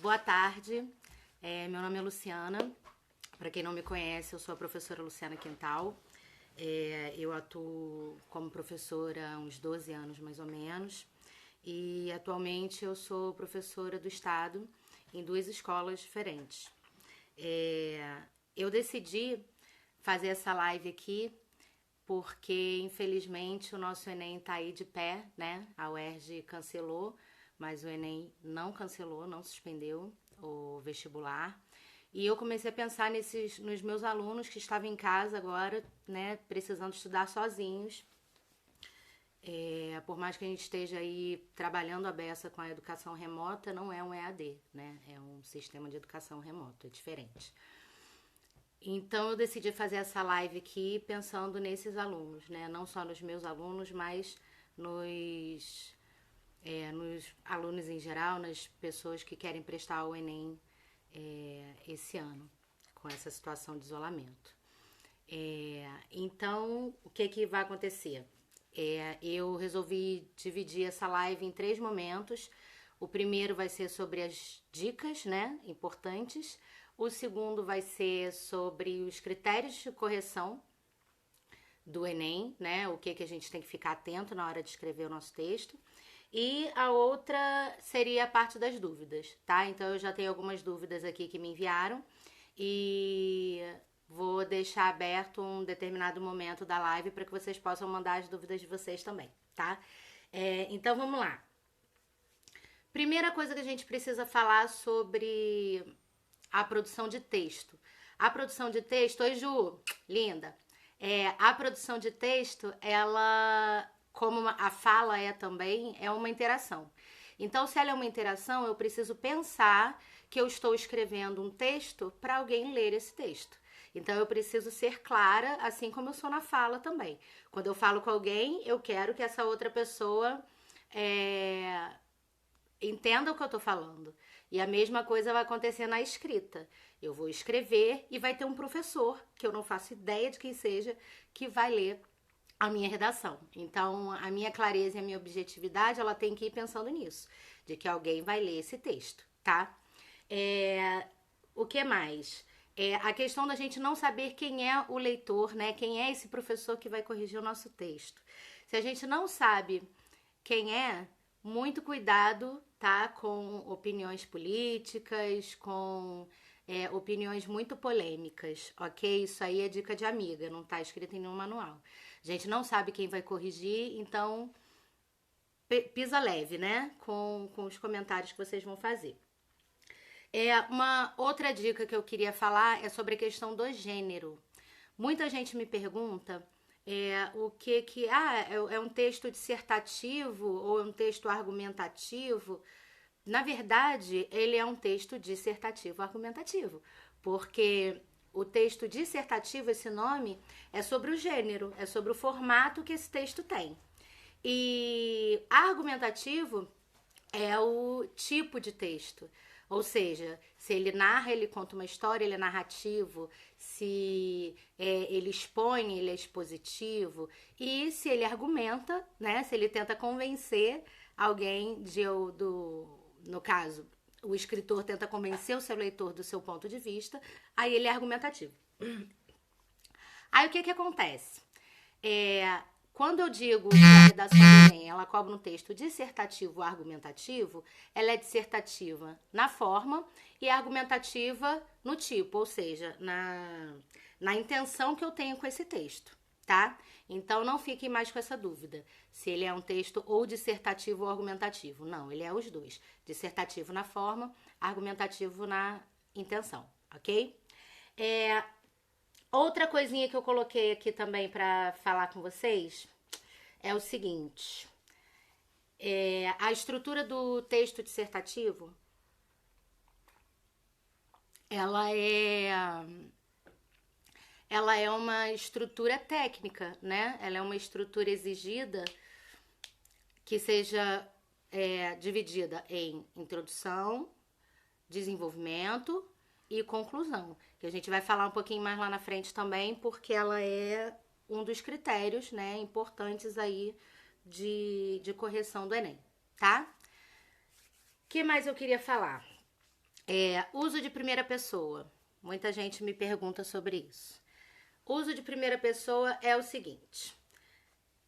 Boa tarde, meu nome é Luciana. Para quem não me conhece, eu sou a professora Luciana Quintal. Eu atuo como professora há uns 12 anos, mais ou menos. E atualmente eu sou professora do estado em 2 escolas diferentes. Eu decidi fazer essa live aqui porque, infelizmente, o nosso Enem tá aí de pé, né? A UERJ cancelou, mas o Enem não cancelou, não suspendeu o vestibular. E eu comecei a pensar nos meus alunos que estavam em casa agora, né, precisando estudar sozinhos. Por mais que a gente esteja aí trabalhando a beça com a educação remota, não é um EAD, né? É um sistema de educação remoto, é diferente. Então eu decidi fazer essa live aqui pensando nesses alunos, né? Não só nos meus alunos, mas nos alunos em geral, nas pessoas que querem prestar o Enem esse ano, com essa situação de isolamento. Então, o que vai acontecer? Eu resolvi dividir essa live em 3 momentos. O primeiro vai ser sobre as dicas, né, importantes. O segundo vai ser sobre os critérios de correção do Enem, né, o que a gente tem que ficar atento na hora de escrever o nosso texto. E a outra seria a parte das dúvidas, tá? Então eu já tenho algumas dúvidas aqui que me enviaram e vou deixar aberto um determinado momento da live para que vocês possam mandar as dúvidas de vocês também, tá? Então vamos lá. Primeira coisa que a gente precisa falar sobre a produção de texto. A produção de texto, oi Ju, linda. A produção de texto, ela, como a fala também, é uma interação. Então, se ela é uma interação, eu preciso pensar que eu estou escrevendo um texto para alguém ler esse texto. Então, eu preciso ser clara, assim como eu sou na fala também. Quando eu falo com alguém, eu quero que essa outra pessoa entenda o que eu tô falando. E a mesma coisa vai acontecer na escrita. Eu vou escrever e vai ter um professor, que eu não faço ideia de quem seja, que vai ler a minha redação. Então, a minha clareza e a minha objetividade, ela tem que ir pensando nisso, de que alguém vai ler esse texto, tá? O que mais? A questão da gente não saber quem é o leitor, né? Quem é esse professor que vai corrigir o nosso texto. Se a gente não sabe quem é, muito cuidado, tá? Com opiniões políticas, com opiniões muito polêmicas, ok? Isso aí é dica de amiga, não tá escrito em nenhum manual. A gente não sabe quem vai corrigir, então pisa leve, né? Com os comentários que vocês vão fazer. Uma outra dica que eu queria falar é sobre a questão do gênero. Muita gente me pergunta o que é um texto dissertativo ou é um texto argumentativo. Na verdade, ele é um texto dissertativo argumentativo, porque o texto dissertativo, esse nome, é sobre o gênero, é sobre o formato que esse texto tem. E argumentativo é o tipo de texto. Ou seja, se ele narra, ele conta uma história, ele é narrativo. Se ele expõe, ele é expositivo. E se ele argumenta, né? Se ele tenta convencer alguém no caso, o escritor tenta convencer o seu leitor do seu ponto de vista, aí ele é argumentativo. Aí o que acontece? Quando eu digo que a redação do Enem, ela cobra um texto dissertativo ou argumentativo, ela é dissertativa na forma e argumentativa no tipo, ou seja, na intenção que eu tenho com esse texto, tá? Então não fiquem mais com essa dúvida, se ele é um texto ou dissertativo ou argumentativo. Não, ele é os dois, dissertativo na forma, argumentativo na intenção, ok? Outra coisinha que eu coloquei aqui também para falar com vocês é o seguinte: a estrutura do texto dissertativo, ela é uma estrutura técnica, né? Ela é uma estrutura exigida que seja dividida em introdução, desenvolvimento e conclusão, que a gente vai falar um pouquinho mais lá na frente também, porque ela é um dos critérios, né, importantes aí de correção do Enem, tá? O que mais eu queria falar? Uso de primeira pessoa. Muita gente me pergunta sobre isso. Uso de primeira pessoa é o seguinte.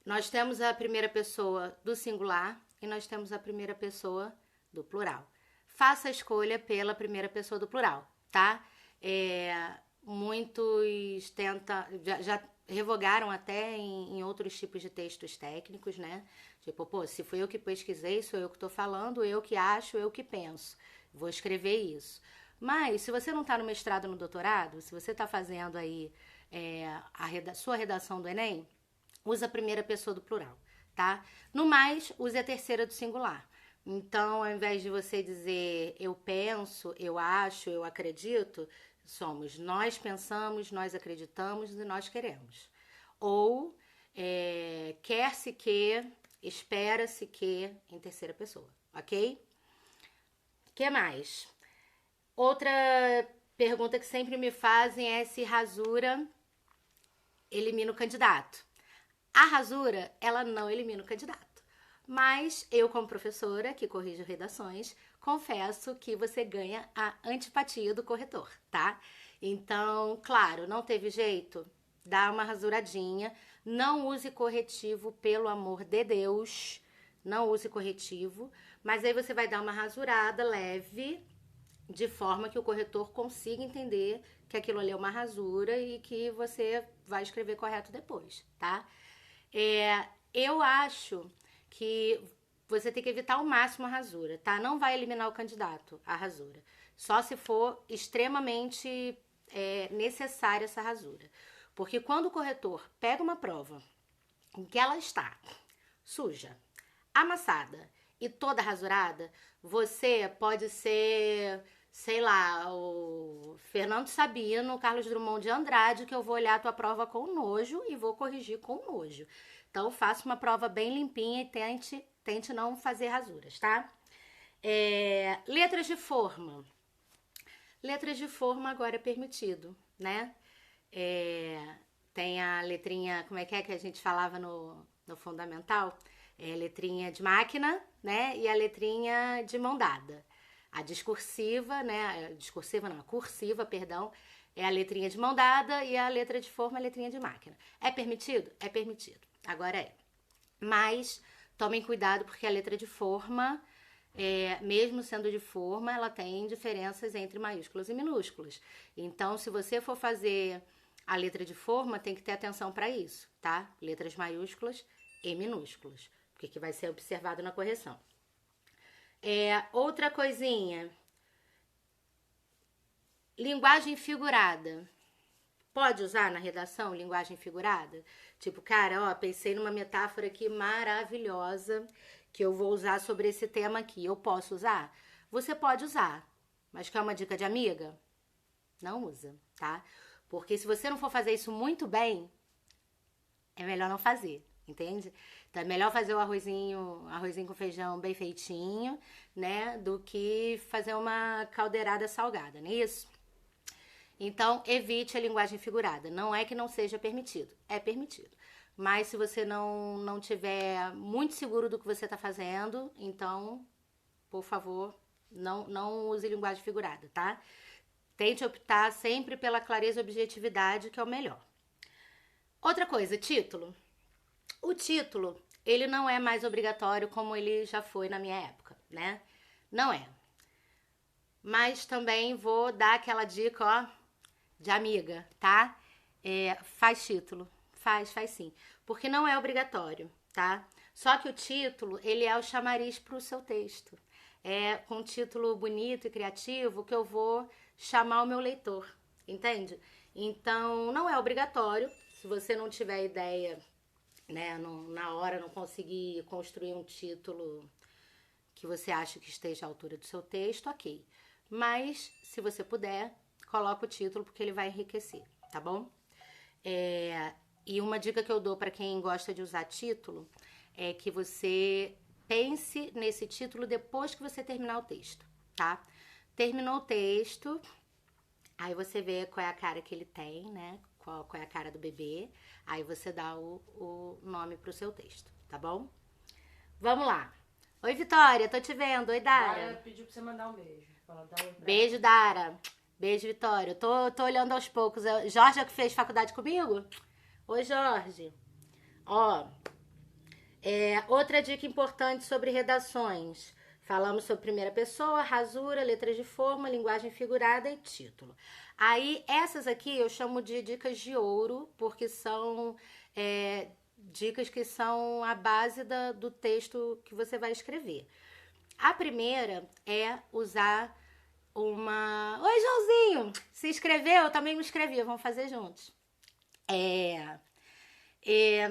Nós temos a primeira pessoa do singular e nós temos a primeira pessoa do plural. Faça a escolha pela primeira pessoa do plural, tá? Muitos já revogaram até em outros tipos de textos técnicos, né? Tipo, pô, se fui eu que pesquisei, sou eu que tô falando, eu que acho, eu que penso. Vou escrever isso. Mas, se você não tá no mestrado ou no doutorado, se você tá fazendo aí sua redação do Enem, usa a primeira pessoa do plural, tá? No mais, use a terceira do singular. Então, ao invés de você dizer eu penso, eu acho, eu acredito, somos nós pensamos, nós acreditamos e nós queremos. Ou quer-se que, espera-se que, em terceira pessoa, ok? O que mais? Outra pergunta que sempre me fazem é se rasura elimina o candidato. A rasura, ela não elimina o candidato. Mas eu, como professora, que corrijo redações, confesso que você ganha a antipatia do corretor, tá? Então, claro, não teve jeito? Dá uma rasuradinha. Não use corretivo, pelo amor de Deus. Não use corretivo. Mas aí você vai dar uma rasurada leve, de forma que o corretor consiga entender que aquilo ali é uma rasura e que você vai escrever correto depois, tá? Eu acho que você tem que evitar ao máximo a rasura, tá? Não vai eliminar o candidato, a rasura. Só se for extremamente necessária essa rasura. Porque quando o corretor pega uma prova em que ela está suja, amassada e toda rasurada, você pode ser, sei lá, o Fernando Sabino, o Carlos Drummond de Andrade, que eu vou olhar a tua prova com nojo e vou corrigir com nojo. Então, faça uma prova bem limpinha e tente não fazer rasuras, tá? Letras de forma. Letras de forma agora é permitido, né? Tem a letrinha, como é que a gente falava no fundamental? Letrinha de máquina, né? E a letrinha de mão dada. A discursiva, né? A cursiva, perdão, é a letrinha de mão dada e a letra de forma é a letrinha de máquina. É permitido? É permitido. Agora é. Mas tomem cuidado porque a letra de forma, mesmo sendo de forma, ela tem diferenças entre maiúsculas e minúsculas. Então, se você for fazer a letra de forma, tem que ter atenção para isso, tá? Letras maiúsculas e minúsculas, porque que vai ser observado na correção. Outra coisinha. Linguagem figurada. Pode usar na redação linguagem figurada? Tipo, cara, ó, pensei numa metáfora aqui maravilhosa que eu vou usar sobre esse tema aqui. Eu posso usar? Você pode usar, mas quer uma dica de amiga? Não usa, tá? Porque se você não for fazer isso muito bem, é melhor não fazer, entende? Então é melhor fazer o arrozinho com feijão bem feitinho, né? Do que fazer uma caldeirada salgada, não é isso? Então, evite a linguagem figurada. Não é que não seja permitido, é permitido. Mas se você não tiver muito seguro do que você está fazendo, então, por favor, não use linguagem figurada, tá? Tente optar sempre pela clareza e objetividade, que é o melhor. Outra coisa, título. O título, ele não é mais obrigatório como ele já foi na minha época, né? Não é. Mas também vou dar aquela dica, ó, de amiga, tá? Faz título. Faz sim. Porque não é obrigatório, tá? Só que o título, ele é o chamariz pro seu texto. É com um título bonito e criativo que eu vou chamar o meu leitor, entende? Então, não é obrigatório. Se você não tiver ideia, né, na hora não conseguir construir um título que você acha que esteja à altura do seu texto, ok. Mas, se você puder, coloca o título porque ele vai enriquecer, tá bom? E uma dica que eu dou para quem gosta de usar título é que você pense nesse título depois que você terminar o texto, tá? Terminou o texto, aí você vê qual é a cara que ele tem, né? Qual é a cara do bebê, aí você dá o nome pro seu texto, tá bom? Vamos lá. Oi, Vitória, tô te vendo. Oi, Dara. Dara pediu pra você mandar um beijo. Fala, dá oi pra Beijo, ela. Dara. Beijo, Vitória. Eu tô olhando aos poucos. Jorge é que fez faculdade comigo? Oi, Jorge. Ó, outra dica importante sobre redações. Falamos sobre primeira pessoa, rasura, letras de forma, linguagem figurada e título. Aí, essas aqui eu chamo de dicas de ouro, porque são dicas que são a base do texto que você vai escrever. A primeira é usar uma. Oi, Joãozinho! Se inscreveu? Eu também me inscrevi, vamos fazer juntos.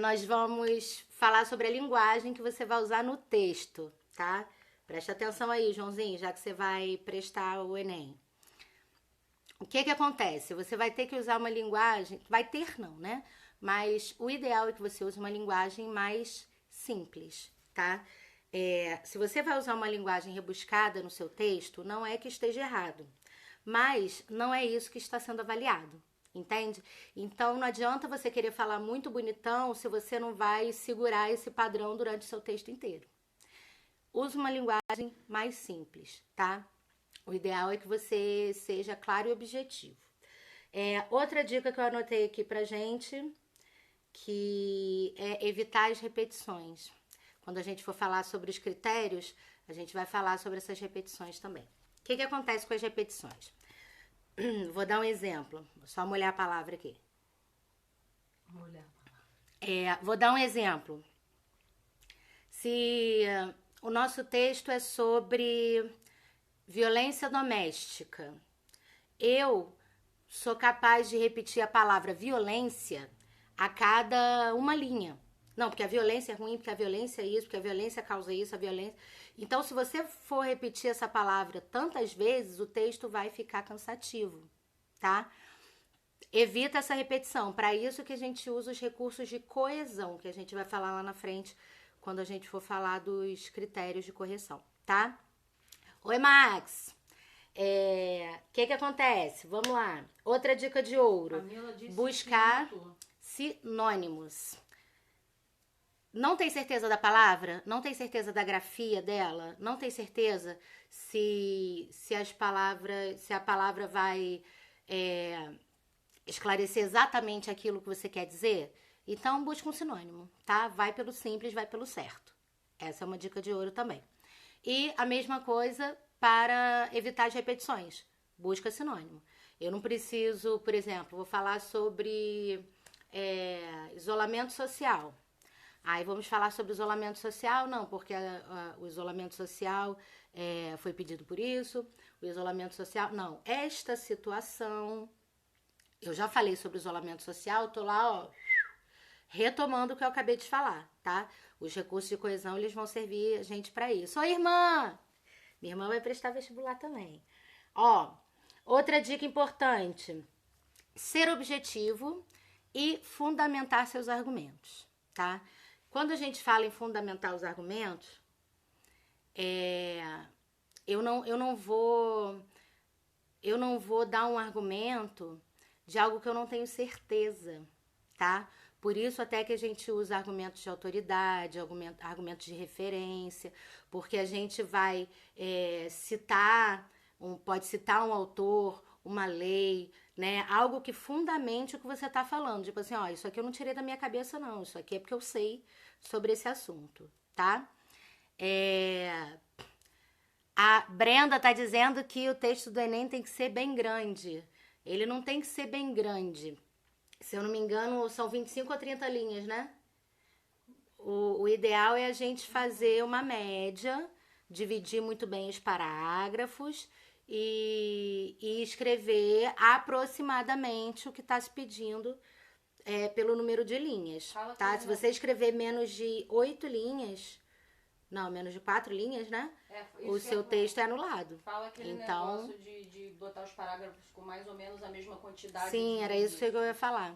Nós vamos falar sobre a linguagem que você vai usar no texto, tá? Preste atenção aí, Joãozinho, já que você vai prestar o Enem. O que acontece? Você vai ter que usar uma linguagem. Vai ter, não, né? Mas o ideal é que você use uma linguagem mais simples, tá? Se você vai usar uma linguagem rebuscada no seu texto, não é que esteja errado, mas não é isso que está sendo avaliado, entende? Então não adianta você querer falar muito bonitão se você não vai segurar esse padrão durante o seu texto inteiro. Use uma linguagem mais simples, tá? O ideal é que você seja claro e objetivo. Outra dica que eu anotei aqui pra gente, que é evitar as repetições. Quando a gente for falar sobre os critérios, a gente vai falar sobre essas repetições também. O que acontece com as repetições? Vou dar um exemplo. Vou só molhar a palavra aqui. Molhar a palavra. Vou dar um exemplo. Se o nosso texto é sobre violência doméstica, eu sou capaz de repetir a palavra violência a cada uma linha. Não, porque a violência é ruim, porque a violência é isso, porque a violência causa isso, a violência... Então, se você for repetir essa palavra tantas vezes, o texto vai ficar cansativo, tá? Evita essa repetição. Para isso que a gente usa os recursos de coesão, que a gente vai falar lá na frente, quando a gente for falar dos critérios de correção, tá? Oi, Max! Que acontece? Vamos lá. Outra dica de ouro. Camila disse buscar sinônimos. Não tem certeza da palavra? Não tem certeza da grafia dela? Não tem certeza se a palavra vai esclarecer exatamente aquilo que você quer dizer? Então, busca um sinônimo, tá? Vai pelo simples, vai pelo certo. Essa é uma dica de ouro também. E a mesma coisa para evitar as repetições. Busca sinônimo. Eu não preciso, por exemplo, vou falar sobre isolamento social. Aí vamos falar sobre isolamento social? Não, porque o isolamento social foi pedido por isso. O isolamento social... Não, esta situação... Eu já falei sobre isolamento social, tô lá, ó, retomando o que eu acabei de falar, tá? Os recursos de coesão, eles vão servir a gente para isso. Oi, irmã! Minha irmã vai prestar vestibular também. Ó, outra dica importante. Ser objetivo e fundamentar seus argumentos, tá? Quando a gente fala em fundamentar os argumentos, eu não vou dar um argumento de algo que eu não tenho certeza, tá? Por isso até que a gente usa argumentos de autoridade, argumentos de referência, porque a gente vai pode citar um autor, uma lei, né? Algo que fundamente o que você está falando. Tipo assim, ó, isso aqui eu não tirei da minha cabeça, não. Isso aqui é porque eu sei sobre esse assunto, tá? A Brenda tá dizendo que o texto do Enem tem que ser bem grande. Ele não tem que ser bem grande. Se eu não me engano, são 25 ou 30 linhas, né? O ideal é a gente fazer uma média, dividir muito bem os parágrafos e escrever aproximadamente o que está se pedindo pelo número de linhas, tá? Se você escrever menos de 8 linhas, não, menos de 4 linhas, né? O seu texto é anulado. Fala aquele negócio de botar os parágrafos com mais ou menos a mesma quantidade. Sim, era isso que eu ia falar.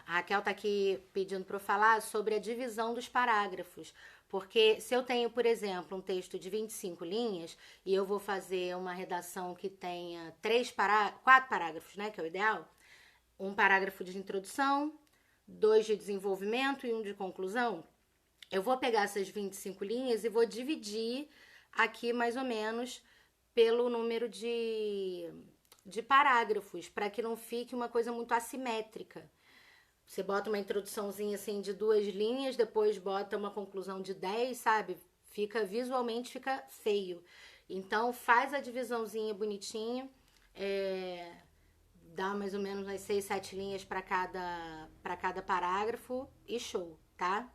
A Raquel tá aqui pedindo para eu falar sobre a divisão dos parágrafos. Porque se eu tenho, por exemplo, um texto de 25 linhas e eu vou fazer uma redação que tenha 4 parágrafos, né, que é o ideal, um parágrafo de introdução, 2 de desenvolvimento e 1 de conclusão, eu vou pegar essas 25 linhas e vou dividir aqui mais ou menos pelo número de parágrafos, para que não fique uma coisa muito assimétrica. Você bota uma introduçãozinha assim de 2 linhas, depois bota uma conclusão de 10, sabe? Visualmente fica feio. Então faz a divisãozinha bonitinha, dá mais ou menos umas 6, 7 linhas para cada parágrafo e show, tá?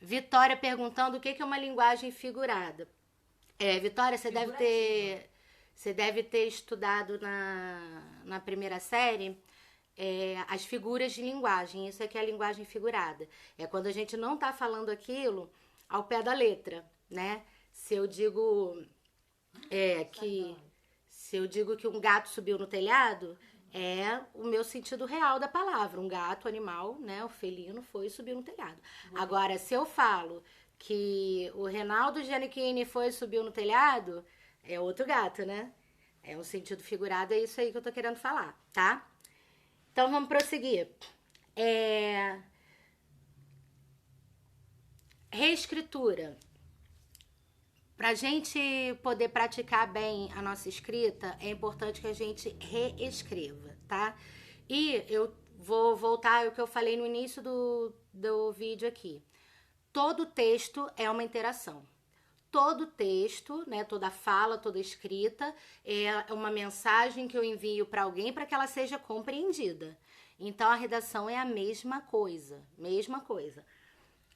Vitória perguntando o que é uma linguagem figurada. Vitória, você deve ter estudado na primeira série as figuras de linguagem. Isso aqui é a linguagem figurada. É quando a gente não tá falando aquilo ao pé da letra, né? Se eu digo que um gato subiu no telhado, é o meu sentido real da palavra. Um gato, animal, né? O felino foi e subiu no telhado. Agora, se eu falo que o Reinaldo Giannichini foi e subiu no telhado, é outro gato, né? É um sentido figurado, é isso aí que eu tô querendo falar, tá? Então, vamos prosseguir. Reescritura. Pra gente poder praticar bem a nossa escrita, é importante que a gente reescreva, tá? E eu vou voltar ao que eu falei no início do vídeo aqui. Todo texto é uma interação. Todo texto, né, toda fala, toda escrita é uma mensagem que eu envio para alguém para que ela seja compreendida. Então, a redação é a mesma coisa, mesma coisa.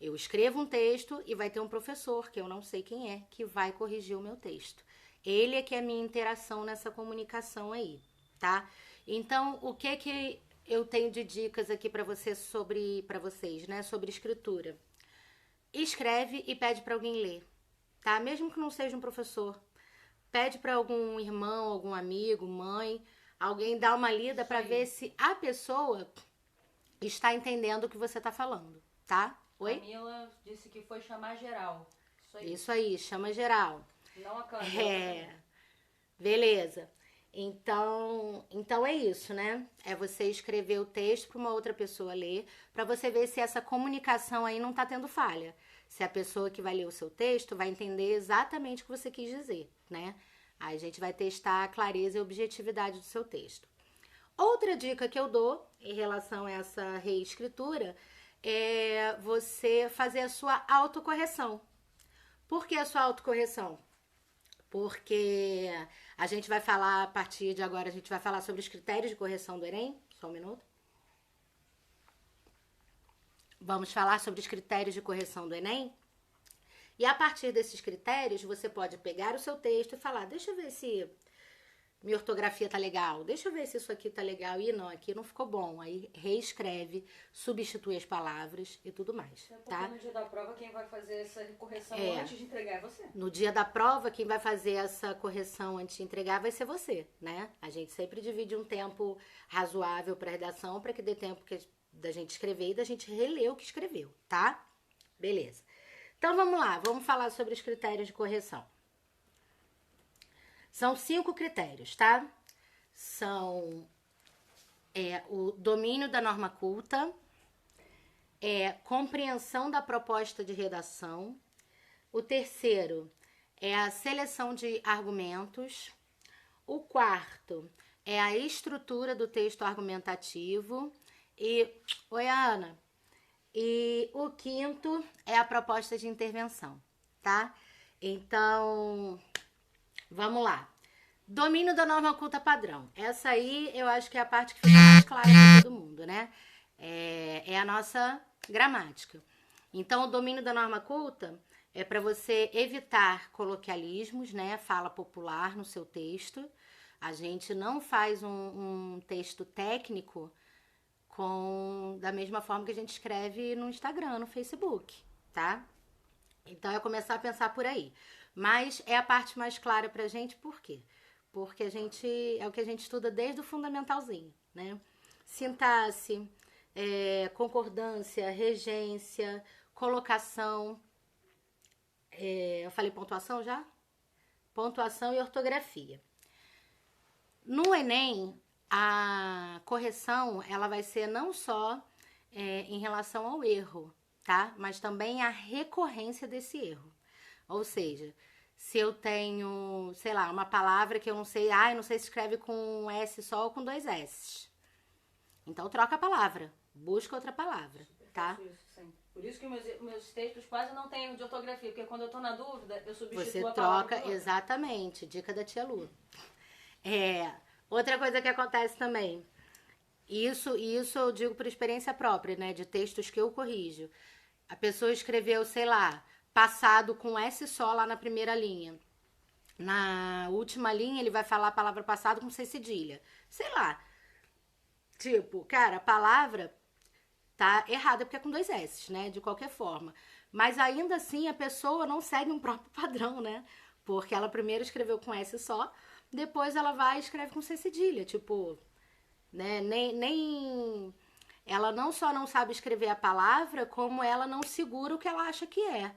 Eu escrevo um texto e vai ter um professor, que eu não sei quem é, que vai corrigir o meu texto. Ele é que é a minha interação nessa comunicação aí, tá? Então, o que eu tenho de dicas aqui para vocês, né, sobre escritura? Escreve e pede para alguém ler, tá? Mesmo que não seja um professor, pede para algum irmão, algum amigo, mãe, alguém dar uma lida para ver se a pessoa está entendendo o que você está falando, tá? Oi? Camila disse que foi chamar geral. Isso aí, chama geral. Não a Camila. Beleza. Então é isso, né? É você escrever o texto para uma outra pessoa ler, para você ver se essa comunicação aí não tá tendo falha. Se a pessoa que vai ler o seu texto vai entender exatamente o que você quis dizer, né? Aí a gente vai testar a clareza e a objetividade do seu texto. Outra dica que eu dou em relação a essa reescritura é você fazer a sua autocorreção. Por que a sua autocorreção? Porque a gente vai falar, a partir de agora, a gente vai falar sobre os critérios de correção do Enem. Só um minuto. Vamos falar sobre os critérios de correção do Enem. E a partir desses critérios, você pode pegar o seu texto e falar, deixa eu ver se minha ortografia tá legal, deixa eu ver se isso aqui tá legal. E não, aqui não ficou bom. Aí reescreve, substitui as palavras e tudo mais, tá? No dia da prova, quem vai fazer essa correção antes de entregar é você. No dia da prova, quem vai fazer essa correção antes de entregar vai ser você, né? A gente sempre divide um tempo razoável para redação, para que dê tempo da gente escrever e da gente reler o que escreveu, tá? Beleza. Então, vamos lá. Vamos falar sobre os critérios de correção. São 5 critérios, tá? São o domínio da norma culta, compreensão da proposta de redação. O terceiro é a seleção de argumentos. O quarto é a estrutura do texto argumentativo. Oi, Ana. E o quinto é a proposta de intervenção, tá? Então, vamos lá. Domínio da norma culta padrão. Essa aí eu acho que é a parte que fica mais clara para todo mundo, né? É a nossa gramática. Então, o domínio da norma culta é para você evitar coloquialismos, né? Fala popular no seu texto. A gente não faz um texto técnico da mesma forma que a gente escreve no Instagram, no Facebook, tá? Então, é começar a pensar por aí. Mas é a parte mais clara pra gente, por quê? Porque é o que a gente estuda desde o fundamentalzinho, né? Sintaxe, concordância, regência, colocação. Eu falei pontuação já? Pontuação e ortografia. No Enem, a correção ela vai ser não só em relação ao erro, tá? Mas também a recorrência desse erro. Ou seja, se eu tenho, sei lá, uma palavra que eu não sei se escreve com um S só ou com 2 S. Então troca a palavra, busca outra palavra, tá? Faço isso, sim. Por isso que meus textos quase não têm erro de ortografia, porque quando eu tô na dúvida, eu substituo Você a palavra por troca, outra. exatamente, dica da tia Lu. Outra coisa que acontece também, isso eu digo por experiência própria, né, de textos que eu corrijo. A pessoa escreveu, sei lá, passado com S só lá na primeira linha. Na última linha ele vai falar a palavra passado com C cedilha. Sei lá. Tipo, cara, a palavra tá errada porque é com 2 S, né? De qualquer forma. Mas ainda assim a pessoa não segue um próprio padrão, né? Porque ela primeiro escreveu com S só, depois ela vai e escreve com C cedilha. Tipo, né? Ela não só não sabe escrever a palavra, como ela não segura o que ela acha que é.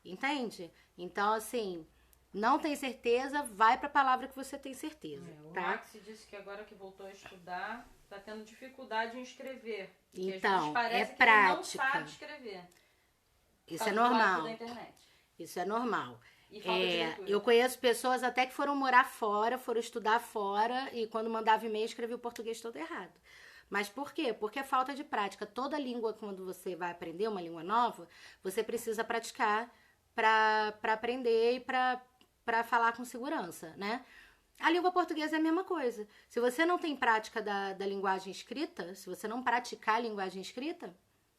Entende? Então, assim, não tem certeza, vai pra palavra que você tem certeza, O tá? Maxi disse que agora que voltou a estudar, tá tendo dificuldade em escrever. Porque às Então, vezes parece é que ele prática. não sabe escrever. Isso é Por causa do hábito normal. da internet. Isso é normal. E falta de leitura. Eu conheço pessoas até que foram morar fora, foram estudar fora e quando mandava e-mail escrevia o português todo errado. Mas por quê? Porque é falta de prática. Toda língua, quando você vai aprender uma língua nova, você precisa praticar para aprender e para falar com segurança, né? A língua portuguesa é a mesma coisa. Se você não tem prática da linguagem escrita, se você não praticar a linguagem escrita,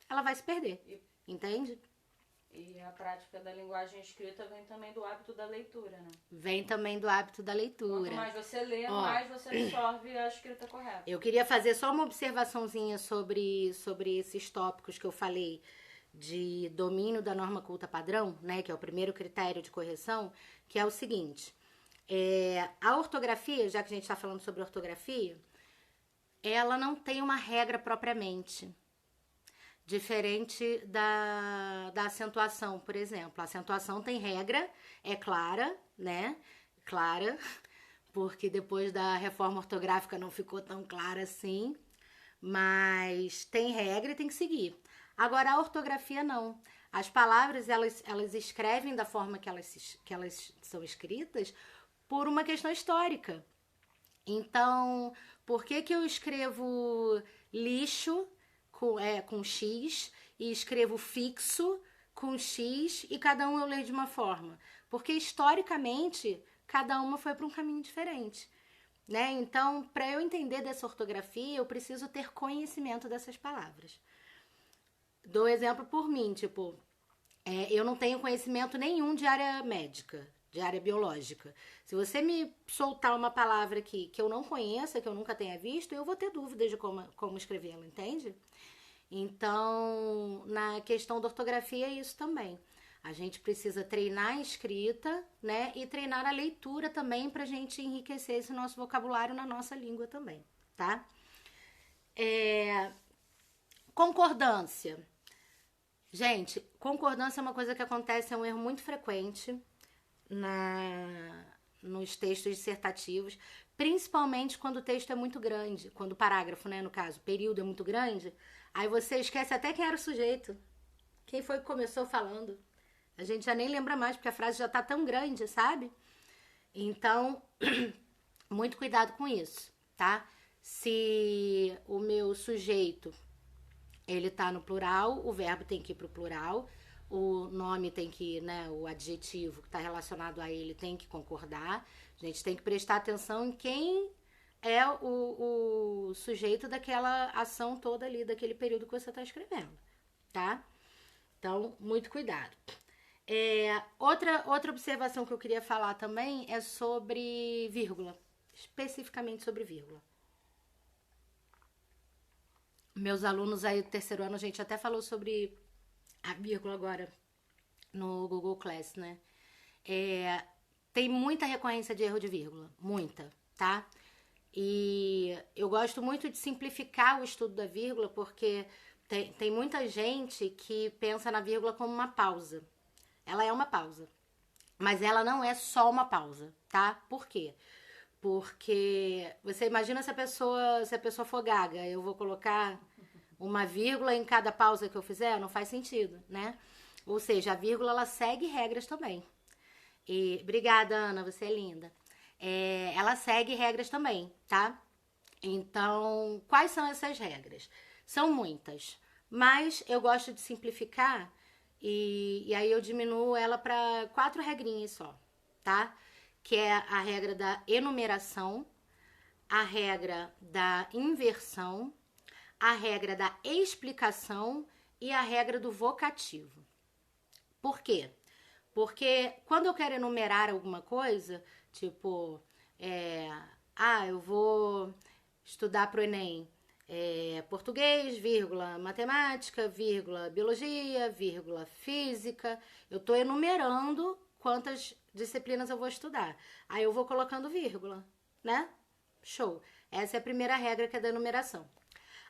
ela vai se perder. Entende? E a prática da linguagem escrita vem também do hábito da leitura, né? Vem também do hábito da leitura. Quanto mais você lê, mais você absorve a escrita correta. Eu queria fazer só uma observaçãozinha sobre esses tópicos que eu falei de domínio da norma culta padrão, né, que é o primeiro critério de correção, que é o seguinte, a ortografia, já que a gente está falando sobre ortografia, ela não tem uma regra propriamente, diferente da acentuação, por exemplo. A acentuação tem regra, é clara, né, clara, porque depois da reforma ortográfica não ficou tão clara assim, mas tem regra e tem que seguir. Agora, a ortografia não. As palavras, elas escrevem da forma que elas são escritas por uma questão histórica. Então, por que eu escrevo lixo com X e escrevo fixo com X e cada um eu leio de uma forma? Porque, historicamente, cada uma foi para um caminho diferente. Né? Então, para eu entender dessa ortografia, eu preciso ter conhecimento dessas palavras. Dou exemplo por mim, tipo, eu não tenho conhecimento nenhum de área médica, de área biológica. Se você me soltar uma palavra aqui que eu não conheça, que eu nunca tenha visto, eu vou ter dúvidas de como escrevê-la, entende? Então, na questão da ortografia é isso também. A gente precisa treinar a escrita, né? E treinar a leitura também pra gente enriquecer esse nosso vocabulário na nossa língua também, tá? Concordância. Gente, concordância é uma coisa que acontece, é um erro muito frequente nos textos dissertativos, principalmente quando o texto é muito grande, quando o parágrafo, né, no caso, o período é muito grande, aí você esquece até quem era o sujeito, quem foi que começou falando. A gente já nem lembra mais, porque a frase já tá tão grande, sabe? Então, muito cuidado com isso, tá? Se o meu sujeito ele tá no plural, o verbo tem que ir pro plural, o nome tem que ir, né, o adjetivo que está relacionado a ele tem que concordar. A gente tem que prestar atenção em quem é o sujeito daquela ação toda ali, daquele período que você está escrevendo, tá? Então, muito cuidado. Outra observação que eu queria falar também é sobre vírgula, especificamente sobre vírgula. Meus alunos aí do terceiro ano, a gente até falou sobre a vírgula agora no Google Class, né? Tem muita recorrência de erro de vírgula, muita, tá? E eu gosto muito de simplificar o estudo da vírgula, porque tem muita gente que pensa na vírgula como uma pausa. Ela é uma pausa, mas ela não é só uma pausa, tá? Por quê? Porque você imagina se a pessoa for gaga, eu vou colocar uma vírgula em cada pausa que eu fizer, não faz sentido, né? Ou seja, a vírgula ela segue regras também. E obrigada, Ana, você é linda. Ela segue regras também, tá? Então, quais são essas regras? São muitas, mas eu gosto de simplificar e aí eu diminuo ela para 4 regrinhas só, tá? Que é a regra da enumeração, a regra da inversão, a regra da explicação e a regra do vocativo. Por quê? Porque quando eu quero enumerar alguma coisa, tipo, eu vou estudar para o Enem português, vírgula, matemática, vírgula, biologia, vírgula, física. Eu estou enumerando quantas disciplinas eu vou estudar. Aí eu vou colocando vírgula, né? Show. Essa é a primeira regra, que é da enumeração.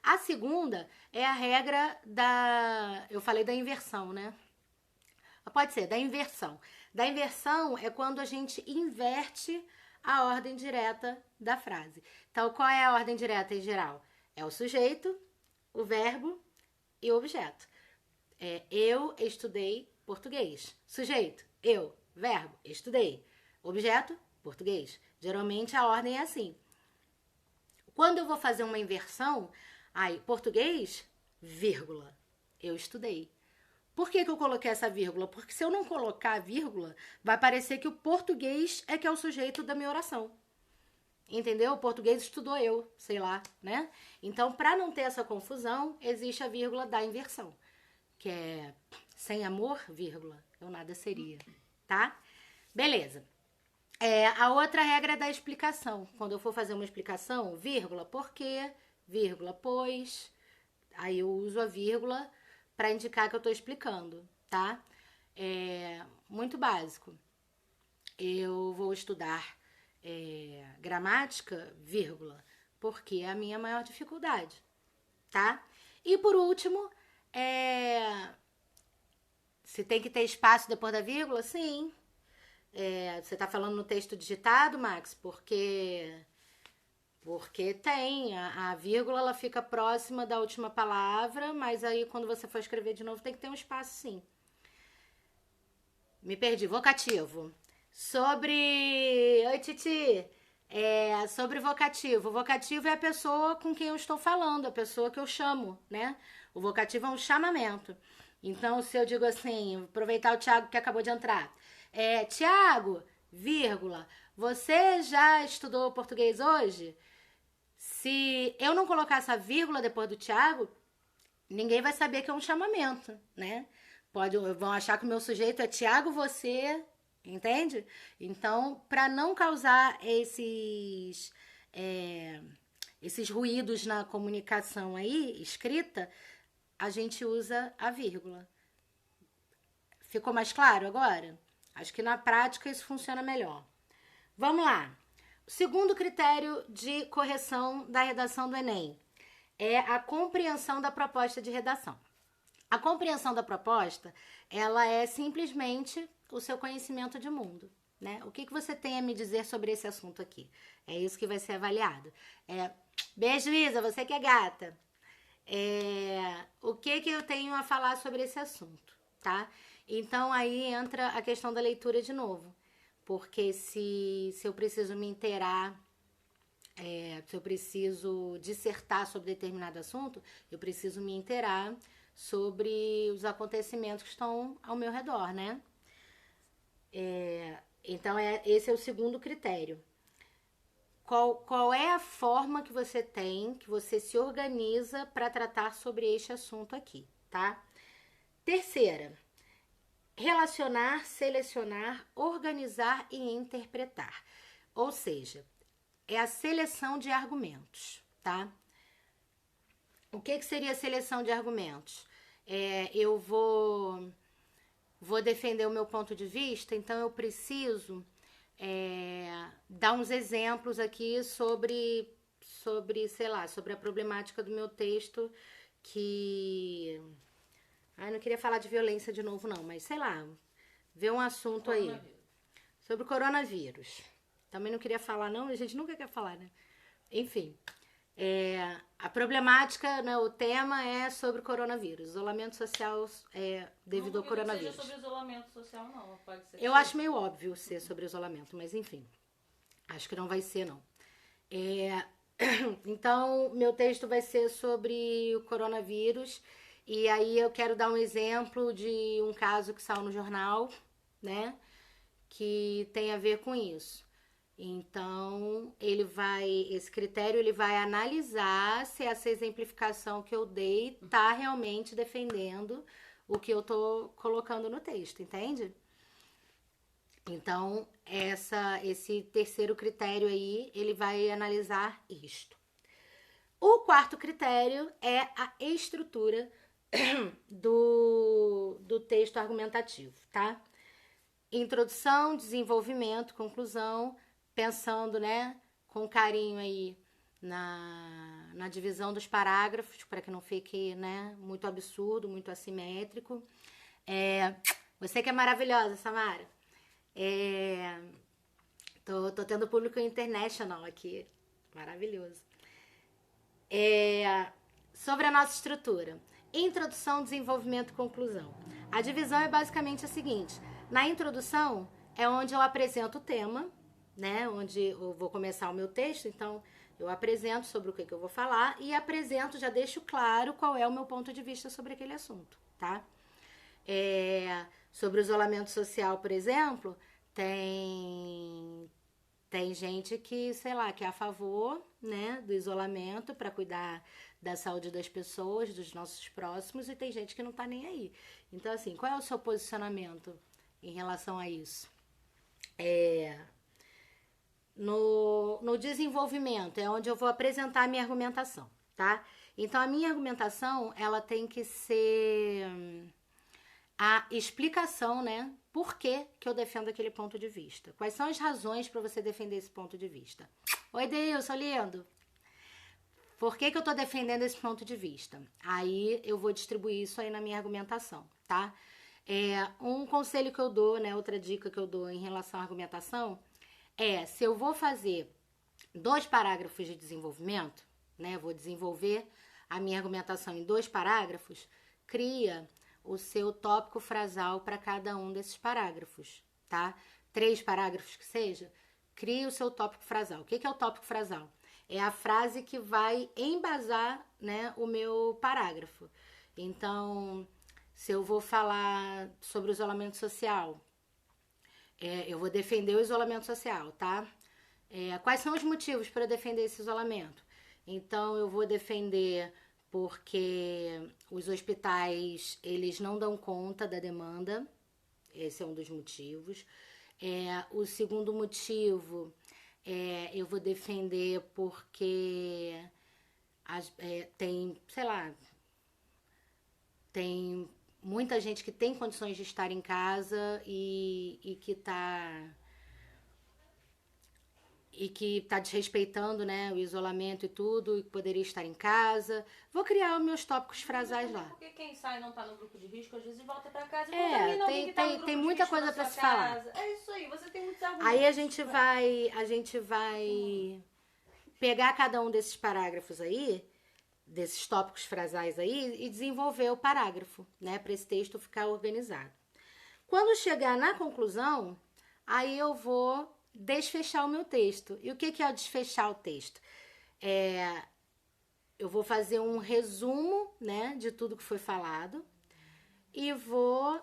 A segunda é a regra da... Eu falei da inversão, né? Pode ser, da inversão. Da inversão é quando a gente inverte a ordem direta da frase. Então, qual é a ordem direta em geral? É o sujeito, o verbo e o objeto. Eu estudei português. Sujeito, eu. Verbo, estudei. Objeto, português. Geralmente a ordem é assim. Quando eu vou fazer uma inversão, aí, português, vírgula, eu estudei. Por que eu coloquei essa vírgula? Porque se eu não colocar a vírgula, vai parecer que o português é que é o sujeito da minha oração. Entendeu? O português estudou eu, sei lá, né? Então, para não ter essa confusão, existe a vírgula da inversão, que é sem amor, vírgula, eu nada seria, tá? Beleza. A outra regra é da explicação. Quando eu for fazer uma explicação, vírgula, por quê, vírgula, pois, aí eu uso a vírgula para indicar que eu estou explicando, tá? Muito básico. Eu vou estudar gramática, vírgula, porque é a minha maior dificuldade, tá? E por último, se tem que ter espaço depois da vírgula, sim. Você tá falando no texto digitado, Max? Porque tem, a vírgula ela fica próxima da última palavra, mas aí quando você for escrever de novo tem que ter um espaço, sim. Me perdi, vocativo. Oi, Titi. Sobre vocativo. O vocativo é a pessoa com quem eu estou falando, a pessoa que eu chamo, né? O vocativo é um chamamento. Então, se eu digo assim, aproveitar o Thiago que acabou de entrar. Thiago, vírgula, você já estudou português hoje? Se eu não colocar essa vírgula depois do Thiago, ninguém vai saber que é um chamamento, né? Vão achar que o meu sujeito é Thiago, você, entende? Então, para não causar esses ruídos na comunicação aí, escrita, a gente usa a vírgula. Ficou mais claro agora? Acho que na prática isso funciona melhor. Vamos lá. O segundo critério de correção da redação do Enem é a compreensão da proposta de redação. A compreensão da proposta, ela é simplesmente o seu conhecimento de mundo, né? O que você tem a me dizer sobre esse assunto aqui? É isso que vai ser avaliado. Beijo, Isa, você que é gata. O que eu tenho a falar sobre esse assunto, tá? Então, aí entra a questão da leitura de novo. Porque se eu preciso me inteirar, se eu preciso dissertar sobre determinado assunto, eu preciso me inteirar sobre os acontecimentos que estão ao meu redor, né? Então, esse é o segundo critério. Qual é a forma que você tem, que você se organiza para tratar sobre este assunto aqui, tá? Terceira, relacionar, selecionar, organizar e interpretar. Ou seja, é a seleção de argumentos, tá? O que seria a seleção de argumentos? Eu vou defender o meu ponto de vista, então eu preciso dar uns exemplos aqui sobre, sei lá, sobre a problemática do meu texto que... não queria falar de violência de novo não, mas sei lá, ver um assunto aí sobre o coronavírus. Também não queria falar não, a gente nunca quer falar, né? Enfim, A problemática, né, o tema é sobre o coronavírus, isolamento social devido ao coronavírus. Não seja sobre isolamento social, não. Pode ser. Eu acho meio óbvio ser sobre isolamento, mas enfim, acho que não vai ser, não. Então, meu texto vai ser sobre o coronavírus, e aí eu quero dar um exemplo de um caso que saiu no jornal, né, que tem a ver com isso. Então, esse critério ele vai analisar se essa exemplificação que eu dei tá realmente defendendo o que eu tô colocando no texto, entende? Então, esse terceiro critério aí, ele vai analisar isto. O quarto critério é a estrutura do texto argumentativo, tá? Introdução, desenvolvimento, conclusão, pensando, né, com carinho aí na divisão dos parágrafos, para que não fique, né, muito absurdo, muito assimétrico. Você que é maravilhosa, Samara. Tô tendo público international aqui. Maravilhoso. Sobre a nossa estrutura. Introdução, desenvolvimento e conclusão. A divisão é basicamente a seguinte. Na introdução é onde eu apresento o tema, né? Onde eu vou começar o meu texto, então eu apresento sobre o que eu vou falar e apresento, já deixo claro qual é o meu ponto de vista sobre aquele assunto, tá? Sobre o isolamento social, por exemplo, tem gente que, sei lá, que é a favor, né, do isolamento para cuidar da saúde das pessoas, dos nossos próximos, e tem gente que não tá nem aí. Então, assim, qual é o seu posicionamento em relação a isso? No desenvolvimento é onde eu vou apresentar a minha argumentação, tá? Então, a minha argumentação, ela tem que ser a explicação, né? Por que eu defendo aquele ponto de vista? Quais são as razões para você defender esse ponto de vista? Oi, Deilson, lindo! Por que eu tô defendendo esse ponto de vista? Aí eu vou distribuir isso aí na minha argumentação, tá? Um conselho que eu dou, né? Outra dica que eu dou em relação à argumentação se eu vou fazer 2 parágrafos de desenvolvimento, né? Vou desenvolver a minha argumentação em 2 parágrafos, cria o seu tópico frasal para cada um desses parágrafos, tá? 3 parágrafos que seja, crie o seu tópico frasal. O que é o tópico frasal? É a frase que vai embasar, né, o meu parágrafo. Então, se eu vou falar sobre o isolamento social, eu vou defender o isolamento social, tá? Quais são os motivos para defender esse isolamento? Então, eu vou defender porque os hospitais, eles não dão conta da demanda. Esse é um dos motivos. O segundo motivo, eu vou defender porque tem, sei lá, tem muita gente que tem condições de estar em casa e que tá desrespeitando, né, o isolamento e tudo, e que poderia estar em casa. Vou criar os meus tópicos frasais lá. Porque quem sai não tá no grupo de risco, às vezes volta pra casa e contamina alguém que tá no grupo tem de muita risco coisa na pra sua se falar. casa. É isso aí, você tem muitos argumentos. Aí a gente vai pegar cada um desses parágrafos aí, desses tópicos frasais aí, e desenvolver o parágrafo, né, para esse texto ficar organizado. Quando chegar na conclusão, aí eu vou desfechar o meu texto. E o que é o desfechar o texto? Eu vou fazer um resumo, né, de tudo que foi falado e vou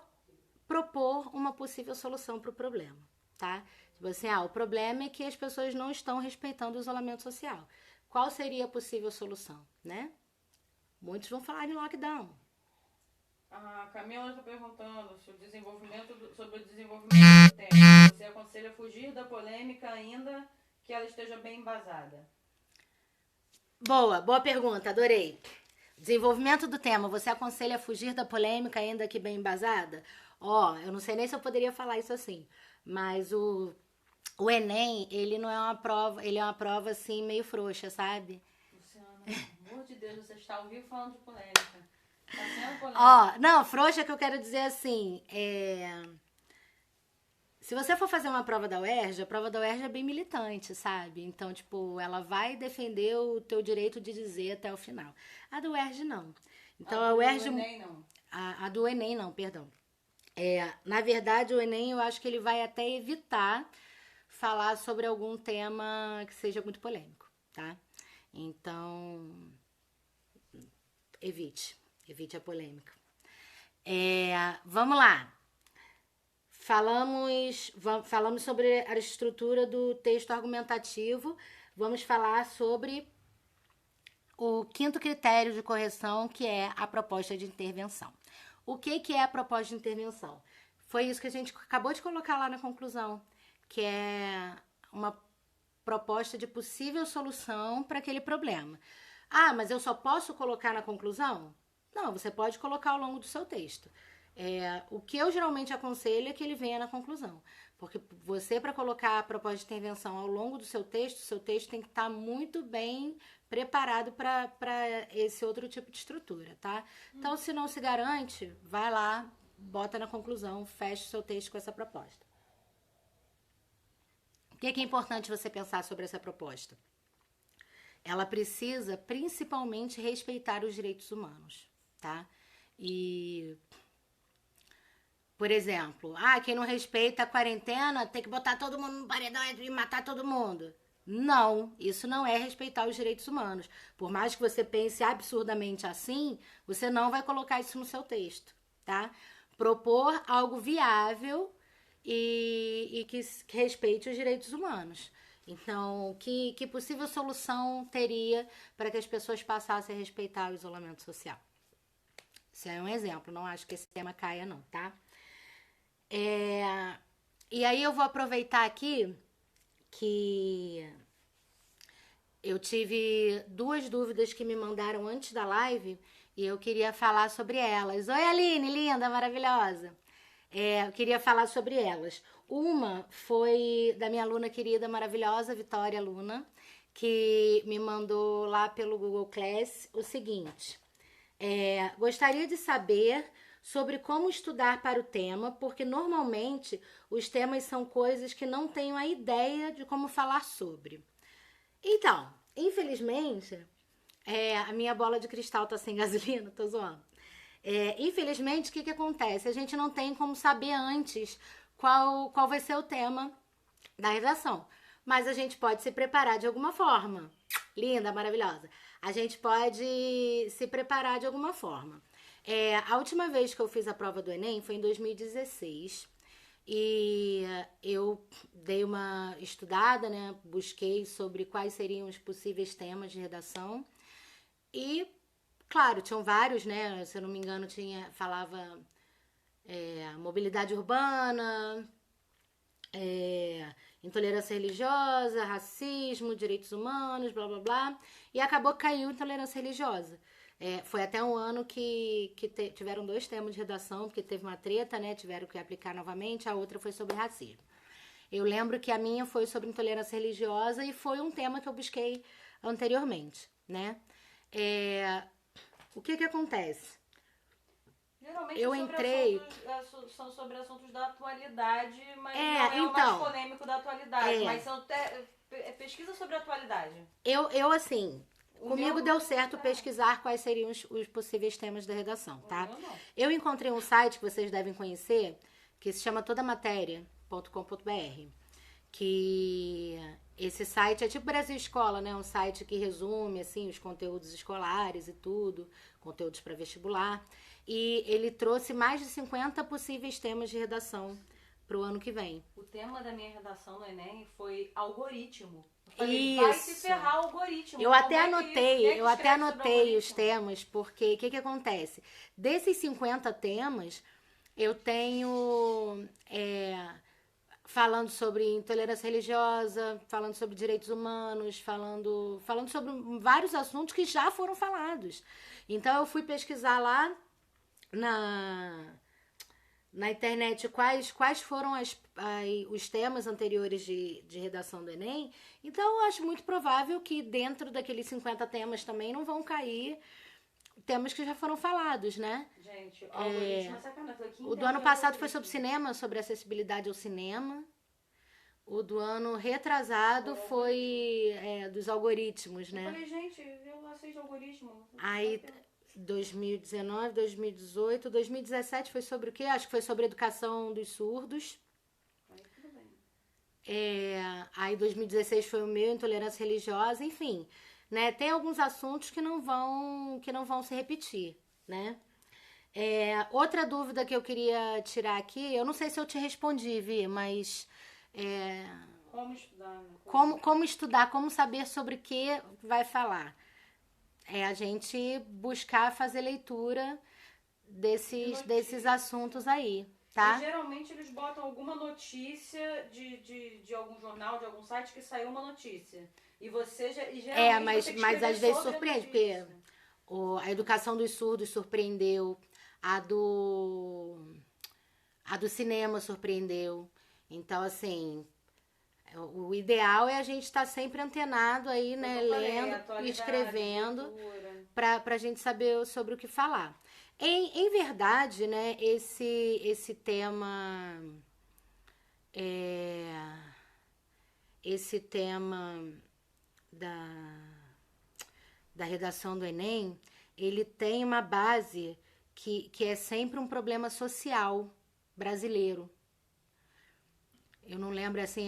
propor uma possível solução para o problema, tá? Tipo assim, o problema é que as pessoas não estão respeitando o isolamento social. Qual seria a possível solução, né? Muitos vão falar de lockdown. A Camila está perguntando sobre o desenvolvimento do tema. Você aconselha fugir da polêmica ainda que ela esteja bem embasada? Boa pergunta, adorei. Desenvolvimento do tema, você aconselha fugir da polêmica ainda que bem embasada? Eu não sei nem se eu poderia falar isso assim, mas o Enem, ele não é uma prova, ele é uma prova assim meio frouxa, sabe? Luciana, pelo amor de Deus, você está ao vivo falando de polêmica. Tá sendo polêmica. Não, frouxa que eu quero dizer assim, Se você for fazer uma prova da UERJ, a prova da UERJ é bem militante, sabe? Então, tipo, ela vai defender o teu direito de dizer até o final. A do UERJ, não. Então, a UERJ... do Enem, não. A do Enem, não, perdão. Na verdade, o Enem, eu acho que ele vai até evitar falar sobre algum tema que seja muito polêmico, tá? Então, evite a polêmica. Vamos lá. Falamos sobre a estrutura do texto argumentativo. Vamos falar sobre o quinto critério de correção, que é a proposta de intervenção. O que é a proposta de intervenção? Foi isso que a gente acabou de colocar lá na conclusão, que é uma proposta de possível solução para aquele problema. Ah, mas eu só posso colocar na conclusão? Não, você pode colocar ao longo do seu texto. O que eu geralmente aconselho é que ele venha na conclusão. Porque você, para colocar a proposta de intervenção ao longo do seu texto tem que estar muito bem preparado para esse outro tipo de estrutura, tá? Então, se não se garante, vai lá, bota na conclusão, fecha o seu texto com essa proposta. O que é importante você pensar sobre essa proposta? Ela precisa, principalmente, respeitar os direitos humanos, tá? E... Por exemplo, quem não respeita a quarentena tem que botar todo mundo no paredão e matar todo mundo. Não, isso não é respeitar os direitos humanos. Por mais que você pense absurdamente assim, você não vai colocar isso no seu texto, tá? Propor algo viável e que respeite os direitos humanos. Então, que possível solução teria para que as pessoas passassem a respeitar o isolamento social? Isso é um exemplo, não acho que esse tema caia não, tá? E aí eu vou aproveitar aqui que eu tive 2 dúvidas que me mandaram antes da live e eu queria falar sobre elas. Oi, Aline, linda, maravilhosa. Eu queria falar sobre elas. Uma foi da minha aluna querida, maravilhosa, Vitória Luna, que me mandou lá pelo Google Class o seguinte. Gostaria de saber sobre como estudar para o tema, porque normalmente os temas são coisas que não tenho a ideia de como falar sobre. Então, infelizmente, a minha bola de cristal tá sem gasolina, tô zoando. Infelizmente, o que acontece? A gente não tem como saber antes qual vai ser o tema da redação, mas a gente pode se preparar de alguma forma. Linda, maravilhosa. A gente pode se preparar de alguma forma. A última vez que eu fiz a prova do Enem foi em 2016 e eu dei uma estudada, né? Busquei sobre quais seriam os possíveis temas de redação e, claro, tinham vários, né? Se eu não me engano, falava mobilidade urbana, intolerância religiosa, racismo, direitos humanos, blá blá blá, e acabou que caiu intolerância religiosa. Foi até um ano que tiveram 2 temas de redação, porque teve uma treta, né? Tiveram que aplicar novamente, a outra foi sobre racismo. Eu lembro que a minha foi sobre intolerância religiosa e foi um tema que eu busquei anteriormente, né? O que acontece? Geralmente eu entrei... são sobre assuntos da atualidade, mas não é o mais polêmico da atualidade, mas são pesquisa sobre a atualidade. Eu assim... Comigo deu certo pesquisar quais seriam os possíveis temas da redação, tá? Eu encontrei um site que vocês devem conhecer, que se chama todamatéria.com.br, que esse site é tipo Brasil Escola, né? Um site que resume, assim, os conteúdos escolares e tudo, conteúdos para vestibular. E ele trouxe mais de 50 possíveis temas de redação para o ano que vem. O tema da minha redação no Enem foi algoritmo. Falei, vai se ferrar o algoritmo. Eu até anotei os temas, porque o que acontece? Desses 50 temas, eu tenho falando sobre intolerância religiosa, falando sobre direitos humanos, falando sobre vários assuntos que já foram falados. Então eu fui pesquisar lá na internet quais foram os temas anteriores de redação do Enem. Então, eu acho muito provável que dentro daqueles 50 temas também não vão cair temas que já foram falados, né? Gente, algoritmo é sacanagem. O do ano passado foi sobre cinema, sobre acessibilidade ao cinema. O do ano retrasado foi dos algoritmos, né? Eu falei, gente, eu aceito algoritmo. Aí 2019, 2018, 2017 foi sobre o quê? Acho que foi sobre educação dos surdos. Aí tudo bem. Aí 2016 foi o meu, intolerância religiosa, enfim, né? Tem alguns assuntos que não vão se repetir, né? Outra dúvida que eu queria tirar aqui, eu não sei se eu te respondi, Vi, mas Como estudar? Né? como estudar, como saber sobre o que vai falar? É a gente buscar fazer leitura desses assuntos aí, tá? E geralmente eles botam alguma notícia de algum jornal, de algum site que saiu uma notícia. E você já. E geralmente mas às vezes surpreende, porque a educação dos surdos surpreendeu, a do cinema surpreendeu. Então, assim, o ideal é a gente estar sempre antenado aí, né? Lendo e escrevendo pra gente saber sobre o que falar. Em verdade, né, esse tema da redação do Enem, ele tem uma base que é sempre um problema social brasileiro. Eu não lembro, assim,